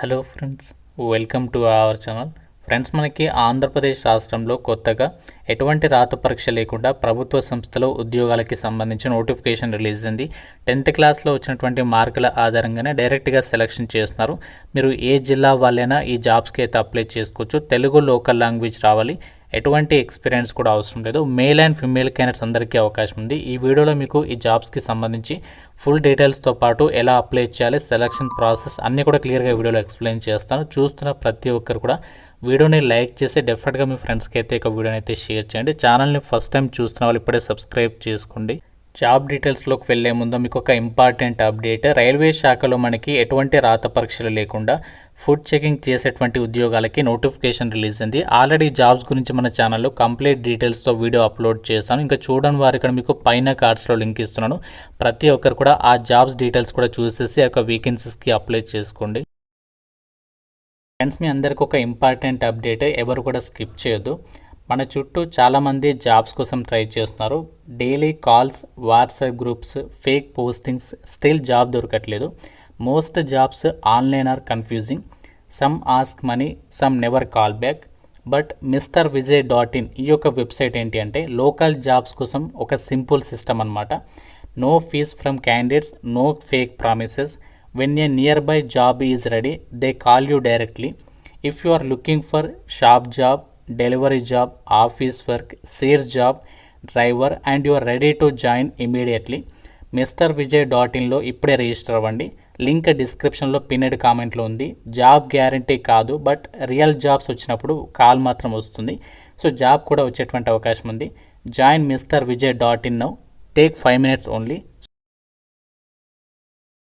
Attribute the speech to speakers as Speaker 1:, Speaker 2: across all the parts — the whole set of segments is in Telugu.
Speaker 1: Hello friends, welcome to our channel. Friends, మనకి ఆంధ్రప్రదేశ్ రాష్ట్రంలో కొత్తగా ఎటువంటి రాత పరీక్ష లేకుండా ప్రభుత్వ సంస్థలో ఉద్యోగాలకి సంబంధించి నోటిఫికేషన్ రిలీజ్ అయింది. 10th క్లాస్లో వచ్చినటువంటి మార్కుల ఆధారంగానే డైరెక్ట్గా సెలక్షన్ చేస్తున్నారు. మీరు ఏ జిల్లా వాళ్ళైనా ఈ జాబ్స్కి అయితే అప్లై చేసుకోవచ్చు. తెలుగు లోకల్ లాంగ్వేజ్ రావాలి, ఎటువంటి ఎక్స్పీరియన్స్ కూడా అవసరం లేదు. మేల్ అండ్ ఫిమేల్ క్యాండిడేట్స్ అందరికీ అవకాశం ఉంది. ఈ వీడియోలో మీకు ఈ జాబ్స్కి సంబంధించి ఫుల్ డీటెయిల్స్తో పాటు ఎలా అప్లై చేయాలి, సెలక్షన్ ప్రాసెస్ అన్నీ కూడా క్లియర్గా వీడియోలో ఎక్స్ప్లెయిన్ చేస్తాను. చూస్తున్న ప్రతి ఒక్కరు కూడా వీడియోని లైక్ చేసి డెఫినెట్గా మీ ఫ్రెండ్స్కి అయితే ఒక వీడియోని అయితే షేర్ చేయండి. ఛానల్ని ఫస్ట్ టైం చూస్తున్న వాళ్ళు ఇప్పుడే సబ్స్క్రైబ్ చేసుకోండి. జాబ్ డీటెయిల్స్లోకి వెళ్లే ముందు మీకు ఒక ఇంపార్టెంట్ అప్డేట్. రైల్వే శాఖలో మనకి ఎటువంటి రాత పరీక్షలు లేకుండా ఫుడ్ చెకింగ్ చేసేటువంటి ఉద్యోగాలకి నోటిఫికేషన్ రిలీజ్ అయింది. ఆల్రెడీ జాబ్స్ గురించి మన ఛానల్లో కంప్లీట్ డీటెయిల్స్తో వీడియో అప్లోడ్ చేస్తాను. ఇంకా చూడని వారు ఇక్కడ మీకు పైన కార్డ్స్లో లింక్ ఇస్తున్నాను. ప్రతి ఒక్కరు కూడా ఆ జాబ్స్ డీటెయిల్స్ కూడా చూసేసి ఆ వేకెన్సీస్కి అప్లై చేసుకోండి. ఫ్రెండ్స్, మీ అందరికీ ఒక ఇంపార్టెంట్ అప్డేట్, ఎవరు కూడా స్కిప్ చేయొద్దు. మన చుట్టూ చాలామంది జాబ్స్ కోసం ట్రై చేస్తున్నారు. Daily calls, WhatsApp groups, fake postings, still job దొరకట్లేదు. Most jobs online are confusing. Some ask money, some never call back. But MrVijay.in ఈ యొక్క వెబ్సైట్ ఏంటి అంటే లోకల్ జాబ్స్ కోసం ఒక సింపుల్ సిస్టమ్ అనమాట. No fees from candidates, no fake promises. When a nearby job is ready, they call you directly. If you are looking for shop job, delivery job, office work, sales job, driver and you are ready to join immediately, MrVijay.in లో ఇప్పుడే రిజిస్టర్ అవ్వండి. లింక్ డిస్క్రిప్షన్లో పిన్నెడ్ కామెంట్లో ఉంది. జాబ్ గ్యారంటీ కాదు, బట్ రియల్ జాబ్స్ వచ్చినప్పుడు కాల్ మాత్రం వస్తుంది. సో జాబ్ కూడా వచ్చేటువంటి అవకాశం ఉంది. Join MrVijay.in now. Take 5 minutes only.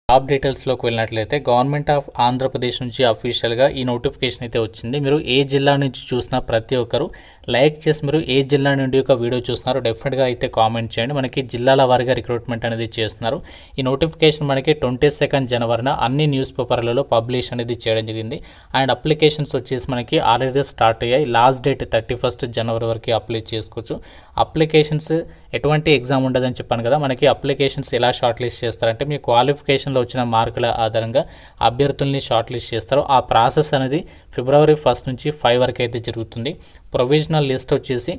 Speaker 1: Job డీటెయిల్స్లోకి వెళ్ళినట్లయితే గవర్నమెంట్ ఆఫ్ ఆంధ్రప్రదేశ్ నుంచి అఫీషియల్గా ఈ నోటిఫికేషన్ అయితే వచ్చింది. మీరు ఏ జిల్లా నుంచి చూసినా ప్రతి ఒక్కరు లైక్ చేసి మీరు ఏ జిల్లా నుండి ఒక వీడియో చూస్తున్నారో డెఫినెట్గా అయితే కామెంట్ చేయండి. మనకి జిల్లాల వారీగా రిక్రూట్మెంట్ అనేది చేస్తున్నారు. ఈ నోటిఫికేషన్ మనకి 22 జనవరిన అన్ని న్యూస్ పేపర్లలో పబ్లిష్ అనేది చేయడం జరిగింది. అండ్ అప్లికేషన్స్ వచ్చేసి మనకి ఆల్రెడీ స్టార్ట్ అయ్యాయి. లాస్ట్ డేట్ 31 జనవరి వరకు అప్లై చేసుకోవచ్చు. అప్లికేషన్స్ ఎటువంటి ఎగ్జామ్ ఉండదని చెప్పాను కదా. మనకి అప్లికేషన్స్ ఎలా షార్ట్ లిస్ట్ చేస్తారంటే మీ క్వాలిఫికేషన్లో వచ్చిన మార్కుల ఆధారంగా అభ్యర్థుల్ని షార్ట్ లిస్ట్ చేస్తారు. ఆ ప్రాసెస్ అనేది February 1 నుంచి 5 వరకు అయితే జరుగుతుంది. ప్రొవిజనల్ లిస్ట్ వచ్చేసి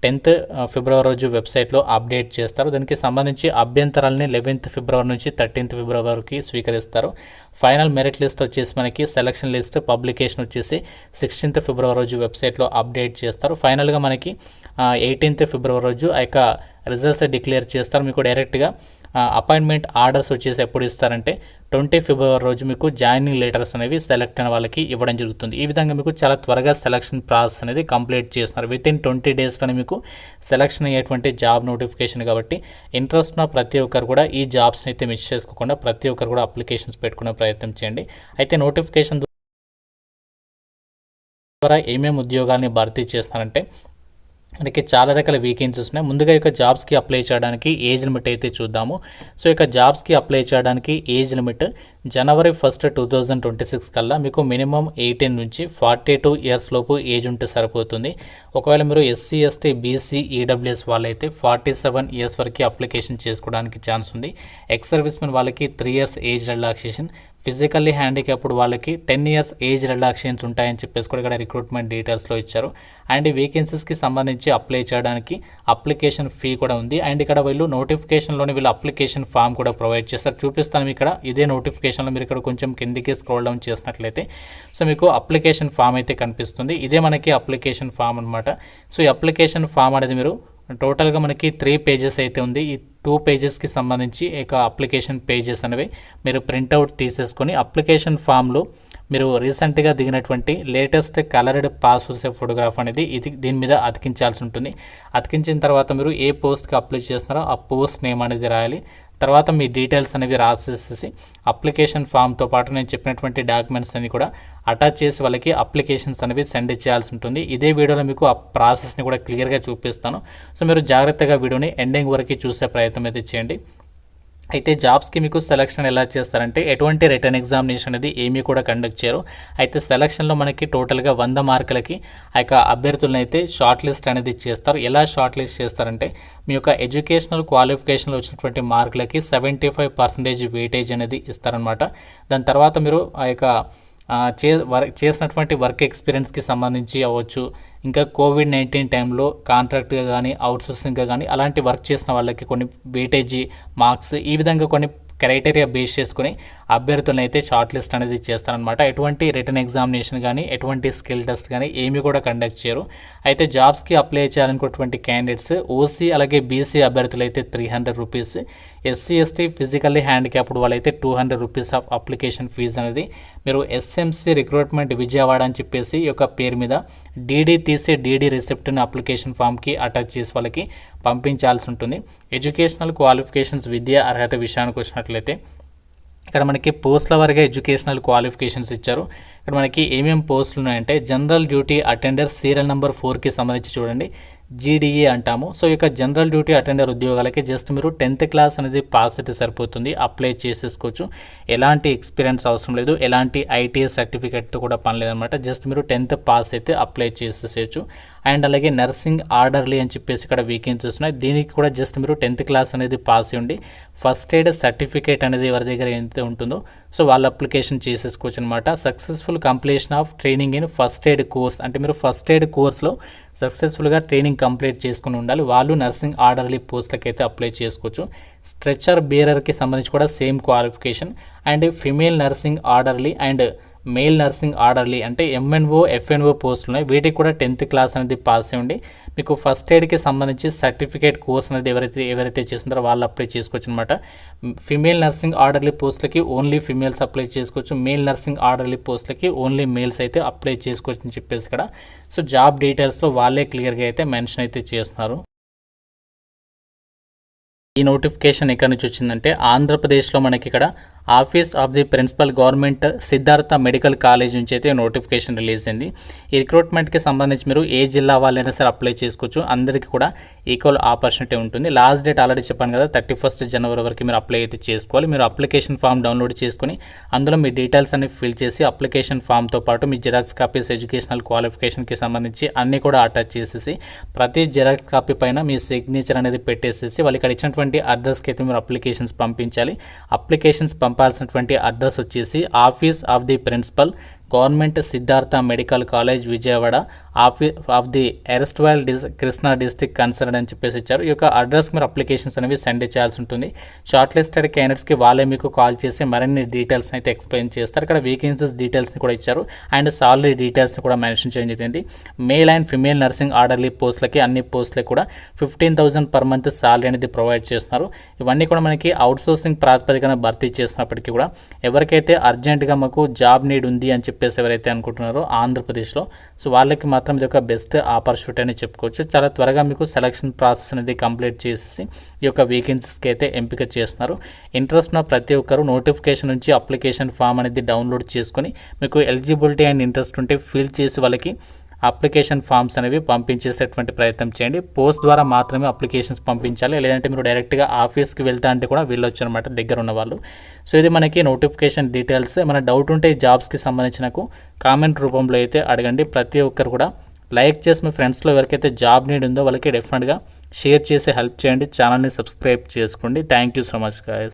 Speaker 1: 10th ఫిబ్రవరి రోజు వెబ్సైట్లో అప్డేట్ చేస్తారు. దానికి సంబంధించి అభ్యంతరాలని 11th ఫిబ్రవరి నుంచి 13th ఫిబ్రవరి వరకు స్వీకరిస్తారు. ఫైనల్ మెరిట్ లిస్ట్ వచ్చేసి మనకి సెలక్షన్ లిస్ట్ పబ్లికేషన్ వచ్చేసి 16th ఫిబ్రవరి రోజు వెబ్సైట్లో అప్డేట్ చేస్తారు. ఫైనల్గా మనకి 18th ఫిబ్రవరి రోజు ఆ యొక్క రిజల్ట్స్ డిక్లేర్ చేస్తారు. మీకు డైరెక్ట్గా అపాయింట్మెంట్ ఆర్డర్స్ వచ్చేసి ఎప్పుడు ఇస్తారంటే 20 ఫిబ్రవరి రోజు మీకు జాయినింగ్ లెటర్స్ అనేవి సెలెక్ట్ అయిన వాళ్ళకి ఇవ్వడం జరుగుతుంది. ఈ విధంగా మీకు చాలా త్వరగా సెలక్షన్ ప్రాసెస్ అనేది కంప్లీట్ చేస్తున్నారు. వితిన్ 20 డేస్లోనే మీకు సెలక్షన్ అయ్యేటువంటి జాబ్ నోటిఫికేషన్ కాబట్టి ఇంట్రెస్ట్ ఉన్న ప్రతి ఒక్కరు కూడా ఈ జాబ్స్ని అయితే మిస్ చేసుకోకుండా ప్రతి ఒక్కరు కూడా అప్లికేషన్స్ పెట్టుకునే ప్రయత్నం చేయండి. అయితే నోటిఫికేషన్ ద్వారా ఏమేమి ఉద్యోగాల్ని భర్తీ చేస్తున్నారంటే మనకి చాలా రకాల వేకెన్సీస్ ఉన్నాయి. ముందుగా ఇక జాబ్స్కి అప్లై చేయడానికి ఏజ్ లిమిట్ అయితే చూద్దాము. సో ఇక జాబ్స్కి అప్లై చేయడానికి ఏజ్ లిమిట్ January 1, 2026 కల్లా మీకు మినిమం 18 నుంచి 42 ఇయర్స్ లోపు ఏజ్ ఉంటే సరిపోతుంది. ఒకవేళ మీరు SC, ST, BC, EWS వాళ్ళైతే 47 ఇయర్స్ వరకు అప్లికేషన్ చేసుకోవడానికి ఛాన్స్ ఉంది. ఎక్స్ సర్వీస్ మెన్ వాళ్ళకి 3 years age relaxation, physically handicapped వాళ్ళకి 10 ఇయర్స్ ఏజ్ రిలాక్సేషన్స్ ఉంటాయని చెప్పేసి కూడా ఇక్కడ రిక్రూట్మెంట్ డీటెయిల్స్లో ఇచ్చారు. అండ్ ఈ వేకెన్సీస్కి సంబంధించి అప్లై చేయడానికి అప్లికేషన్ ఫీ కూడా ఉంది. అండ్ ఇక్కడ వీళ్ళు నోటిఫికేషన్లోని వీళ్ళు అప్లికేషన్ ఫామ్ కూడా ప్రొవైడ్ చేస్తారు. చూపిస్తాను ఇక్కడ ఇదే నోటిఫికేషన్లో మీరు ఇక్కడ కొంచెం కిందికి స్క్రోల్ డౌన్ చేసినట్లయితే సో మీకు అప్లికేషన్ ఫామ్ అయితే కనిపిస్తుంది. ఇదే మనకి అప్లికేషన్ ఫామ్ అనమాట. సో ఈ అప్లికేషన్ ఫామ్ అనేది మీరు టోటల్గా మనకి 3 పేజెస్ అయితే ఉంది. ఈ 2 పేజెస్కి సంబంధించి ఇక అప్లికేషన్ పేజెస్ అనేవి మీరు ప్రింట్అవుట్ తీసేసుకొని అప్లికేషన్ ఫామ్లో మీరు రీసెంట్గా దిగినటువంటి latest coloured passport size photograph అనేది దీని మీద అతికించాల్సి ఉంటుంది. అతికించిన తర్వాత మీరు ఏ పోస్ట్కి అప్లై చేస్తున్నారో ఆ పోస్ట్ నేమ్ అనేది రాయాలి. తర్వాత మీ డీటెయిల్స్ అనేవి రాసేసి అప్లికేషన్ ఫామ్తో పాటు నేను చెప్పినటువంటి డాక్యుమెంట్స్ అన్ని కూడా అటాచ్ చేసి వాళ్ళకి అప్లికేషన్స్ అనేవి సెండ్ చేయాల్సి ఉంటుంది. ఇదే వీడియోలో మీకు ఆ ప్రాసెస్ని కూడా క్లియర్గా చూపిస్తాను. సో మీరు జాగ్రత్తగా వీడియోని ఎండింగ్ వరకు చూసే ప్రయత్నం అయితే చేయండి. అయితే జాబ్స్కి మీకు సెలక్షన్ ఎలా చేస్తారంటే ఎటువంటి రిటర్న్ ఎగ్జామినేషన్ అనేది ఏమీ కూడా కండక్ట్ చేయరు. అయితే సెలక్షన్లో మనకి టోటల్గా 100 మార్కులకి ఆ యొక్క అభ్యర్థులను అయితే షార్ట్ లిస్ట్ అనేది చేస్తారు. ఎలా షార్ట్ లిస్ట్ చేస్తారంటే మీ యొక్క ఎడ్యుకేషనల్ క్వాలిఫికేషన్లో వచ్చినటువంటి మార్కులకి 75% వెయిటేజ్ అనేది ఇస్తారనమాట. దాని తర్వాత మీరు ఆ యొక్క చేసినటువంటి వర్క్ ఎక్స్పీరియన్స్కి సంబంధించి అవ్వచ్చు, ఇంకా కోవిడ్-19 టైంలో కాంట్రాక్ట్గా కానీ అవుట్సోర్సింగ్గా కానీ అలాంటి వర్క్ చేసిన వాళ్ళకి కొన్ని వెయిటేజీ మార్క్స్ ఈ విధంగా కొన్ని క్రైటీరియా బేస్ చేసుకుని అభ్యర్థులను అయితే షార్ట్ లిస్ట్ అనేది చేస్తారనమాట. ఎటువంటి రిటర్న్ ఎగ్జామినేషన్ కానీ ఎటువంటి స్కిల్ టెస్ట్ కానీ ఏమీ కూడా కండక్ట్ చేయరు. అయితే జాబ్స్కి అప్లై చేయాలనుకున్నటువంటి క్యాండిడేట్స్ ఓసీ అలాగే బీసీ అభ్యర్థులు అయితే 300 rupees, SC ST physically handicapped వాళ్ళైతే 200 రూపీస్ ఆఫ్ అప్లికేషన్ ఫీజు అనేది మీరు ఎస్ఎంసీ రిక్రూట్మెంట్ విజయవాడ అని చెప్పేసి ఈ యొక్క పేరు మీద డీడీ తీసి డీడీ రిసిప్ట్ని అప్లికేషన్ ఫామ్కి అటాచ్ చేసి వాళ్ళకి పంపించాల్సి ఉంటుంది. ఎడ్యుకేషనల్ క్వాలిఫికేషన్స్ విద్యా అర్హత విషయానికి వచ్చినట్లయితే ఇక్కడ మనకి పోస్టుల వారిగా ఎడ్యుకేషనల్ క్వాలిఫికేషన్స్ ఇచ్చారు. ఇక్కడ మనకి ఏమేమి పోస్టులు ఉన్నాయంటే general duty attender serial number 4కి సంబంధించి చూడండి జీడీఏ అంటాము. సో ఇక జనరల్ డ్యూటీ అటెండర్ ఉద్యోగాలకి జస్ట్ మీరు 10th క్లాస్ అనేది పాస్ అయితే సరిపోతుంది, అప్లై చేసేసుకోవచ్చు. ఎలాంటి ఎక్స్పీరియన్స్ అవసరం లేదు, ఎలాంటి ఐటీఐ సర్టిఫికేట్తో కూడా పని లేదనమాట. జస్ట్ మీరు 10th పాస్ అయితే అప్లై చేసేసేయచ్చు. అండ్ అలాగే నర్సింగ్ ఆర్డర్లీ అని చెప్పేసి ఇక్కడ వేకెన్సీస్ ఉన్నాయి. దీనికి కూడా జస్ట్ మీరు 10th క్లాస్ అనేది పాస్ ఉండి ఫస్ట్ ఎయిడ్ సర్టిఫికేట్ అనేది ఎవరి దగ్గర ఎంత ఉంటుందో సో వాళ్ళు అప్లికేషన్ చేసేసుకోవచ్చు అనమాట. Successful completion of training in first aid course అంటే మీరు ఫస్ట్ ఎయిడ్ కోర్స్లో సక్సెస్ఫుల్గా ట్రైనింగ్ కంప్లీట్ చేసుకుని ఉండాలి. వాళ్ళు నర్సింగ్ ఆర్డర్లీ పోస్ట్లకి అయితే అప్లై చేసుకోవచ్చు. స్ట్రెచర్ బేరర్కి సంబంధించి కూడా same qualification and female nursing orderly and mail nursing orderly అంటే ఎంఎన్ఓ ఎఫ్ఎన్ఓ పోస్టులు ఉన్నాయి. వీటికి కూడా 10th క్లాస్ అనేది పాస్ ఉండి మీకు ఫస్ట్ ఎయిడ్కి సంబంధించి సర్టిఫికేట్ కోర్స్ అనేది ఎవరైతే చేస్తున్నారో వాళ్ళు అప్లై చేసుకోవచ్చు అనమాట. ఫిమేల్ నర్సింగ్ ఆర్డర్లీ పోస్టులకి ఓన్లీ ఫిమేల్స్ అప్లై చేసుకోవచ్చు, మేల్ నర్సింగ్ ఆర్డర్లీ పోస్టులకి ఓన్లీ మేల్స్ అయితే అప్లై చేసుకోవచ్చు అని చెప్పేసి ఇక్కడ సో జాబ్ డీటెయిల్స్లో వాళ్ళే క్లియర్గా అయితే మెన్షన్ అయితే చేస్తున్నారు. ఈ నోటిఫికేషన్ ఎక్కడి నుంచి వచ్చిందంటే ఆంధ్రప్రదేశ్లో మనకి ఇక్కడ office of the principal government Siddhartha medical college నుంచి అయితే నోటిఫికేషన్ రిలీజ్ అయింది. ఈ రిక్రూట్మెంట్కి సంబంధించి మీరు ఏ జిల్లా వాళ్ళైనా సరే అప్లై చేసుకోవచ్చు, అందరికీ కూడా ఈక్వల్ ఆపర్చునిటీ ఉంటుంది. లాస్ట్ డేట్ ఆల్రెడీ చెప్పాను కదా 31st జనవరి వరకు మీరు అప్లై అయితే చేసుకోవాలి. మీరు అప్లికేషన్ ఫామ్ డౌన్లోడ్ చేసుకుని అందులో మీ డీటెయిల్స్ అన్ని ఫిల్ చేసి అప్లికేషన్ ఫామ్తో పాటు మీ జిరాక్స్ కాపీస్ ఎడ్యుకేషనల్ క్వాలిఫికేషన్కి సంబంధించి అన్నీ కూడా అటాచ్ చేసేసి ప్రతి జిరాక్స్ కాపీ పైన మీ సిగ్నేచర్ అనేది పెట్టేసేసి వాళ్ళు ఇక్కడ ఇచ్చినటువంటి అడ్రస్కి అయితే మీరు అప్లికేషన్స్ పంపించాలి. అప్లికేషన్స్ పంపాల్సినటువంటి అడ్రస్ వచ్చేసి office of the principal government Siddhartha medical college Vijayawada of the erstwhile Krishna district concern అని చెప్పేసి ఇచ్చారు. ఈ యొక్క అడ్రస్కి మీరు అప్లికేషన్స్ అనేవి సెండ్ చేయాల్సి ఉంటుంది. షార్ట్ లిస్టెడ్ క్యాండిడేట్స్కి వాళ్ళే మీకు కాల్ చేసి మరిన్ని డీటెయిల్స్ అయితే ఎక్స్ప్లెయిన్ చేస్తారు. ఇక్కడ వేకెన్సీస్ డీటెయిల్స్ని కూడా ఇచ్చారు అండ్ సాలరీ డీటెయిల్స్ని కూడా మెన్షన్ చేయడం జరిగింది. Male and female nursing orderly పోస్టులకి అన్ని పోస్టులకి కూడా 15,000 per month సాలరీ అనేది ప్రొవైడ్ చేస్తున్నారు. ఇవన్నీ కూడా మనకి అవుట్సోర్సింగ్ ప్రాతిపదికన భర్తీ చేసినప్పటికీ కూడా ఎవరికైతే అర్జెంటుగా మాకు జాబ్ నీడ్ ఉంది అని చెప్పేసి ఎవరైతే అనుకుంటున్నారో ఆంధ్రప్రదేశ్లో సో వాళ్ళకి మాత్రం ఇది ఒక బెస్ట్ ఆపర్చునిటీ అని చెప్పుకోవచ్చు. చాలా త్వరగా మీకు సెలక్షన్ ప్రాసెస్ అనేది కంప్లీట్ చేసి ఈ యొక్క వేకెన్సీస్కి అయితే ఎంపిక చేస్తున్నారు. ఇంట్రెస్ట్ ఉన్న ప్రతి ఒక్కరు నోటిఫికేషన్ నుంచి అప్లికేషన్ ఫామ్ అనేది డౌన్లోడ్ చేసుకొని మీకు ఎలిజిబిలిటీ అండ్ ఇంట్రెస్ట్ ఉంటే ఫిల్ చేసి వాళ్ళకి అప్లికేషన్ ఫామ్స్ అనేవి పంపించేసేటువంటి ప్రయత్నం చేయండి. పోస్ట్ ద్వారా మాత్రమే అప్లికేషన్స్ పంపించాలి, లేదంటే మీరు డైరెక్ట్గా ఆఫీస్కి వెళ్తా అంటే కూడా వెళ్ళొచ్చు అనమాట దగ్గర ఉన్న వాళ్ళు. సో ఇది మనకి నోటిఫికేషన్ డీటెయిల్స్. ఏమైనా డౌట్ ఉంటే ఈ జాబ్స్కి సంబంధించి నాకు కామెంట్ రూపంలో అయితే అడగండి. ప్రతి ఒక్కరు కూడా లైక్ చేసి మీ ఫ్రెండ్స్లో ఎవరికైతే జాబ్ నీడ్ ఉందో వాళ్ళకి డెఫినెట్గా షేర్ చేసి హెల్ప్ చేయండి. ఛానల్ని సబ్స్క్రైబ్ చేసుకోండి. Thank you so much guys.